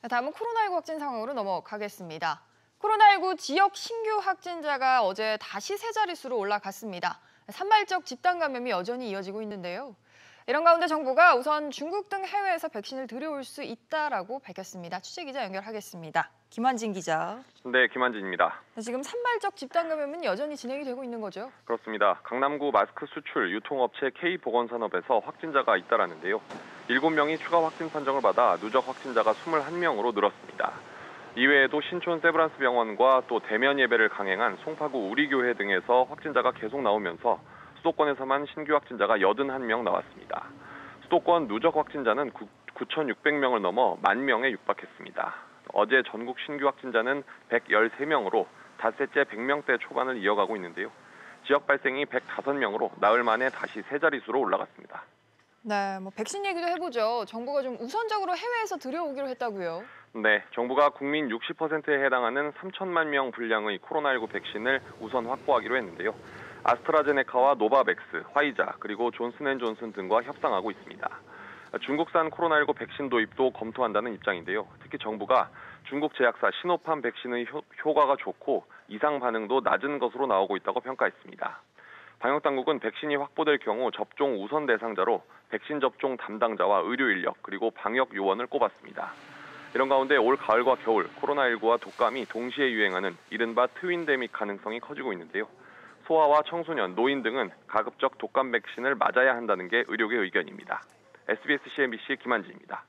다음은 코로나19 확진 상황으로 넘어가겠습니다. 코로나19 지역 신규 확진자가 어제 다시 세 자릿수로 올라갔습니다. 산발적 집단 감염이 여전히 이어지고 있는데요. 이런 가운데 정부가 우선 중국 등 해외에서 백신을 들여올 수 있다라고 밝혔습니다. 취재기자 연결하겠습니다. 김환진 기자. 네, 김환진입니다. 지금 산발적 집단 감염은 여전히 진행이 되고 있는 거죠? 그렇습니다. 강남구 마스크 수출 유통업체 K보건산업에서 확진자가 잇따랐는데요. 7명이 추가 확진 판정을 받아 누적 확진자가 21명으로 늘었습니다. 이외에도 신촌 세브란스 병원과 또 대면 예배를 강행한 송파구 우리교회 등에서 확진자가 계속 나오면서 수도권에서만 신규 확진자가 81명 나왔습니다. 수도권 누적 확진자는 9,600명을 넘어 10,000명에 육박했습니다. 어제 전국 신규 확진자는 113명으로 닷새째 100명대 초반을 이어가고 있는데요. 지역 발생이 105명으로 나흘 만에 다시 세 자릿수로 올라갔습니다. 네, 백신 얘기도 해보죠. 정부가 좀 우선적으로 해외에서 들여오기로 했다고요? 네, 정부가 국민 60%에 해당하는 3천만 명 분량의 코로나19 백신을 우선 확보하기로 했는데요. 아스트라제네카와 노바백스, 화이자, 그리고 존슨앤존슨 등과 협상하고 있습니다. 중국산 코로나19 백신 도입도 검토한다는 입장인데요. 특히 정부가 중국 제약사 시노팜 백신의 효과가 좋고 이상 반응도 낮은 것으로 나오고 있다고 평가했습니다. 방역당국은 백신이 확보될 경우 접종 우선 대상자로 백신 접종 담당자와 의료 인력 그리고 방역 요원을 꼽았습니다. 이런 가운데 올 가을과 겨울 코로나19와 독감이 동시에 유행하는 이른바 트윈데믹 가능성이 커지고 있는데요. 소아와 청소년, 노인 등은 가급적 독감 백신을 맞아야 한다는 게 의료계 의견입니다. SBS CNBC 김한지입니다.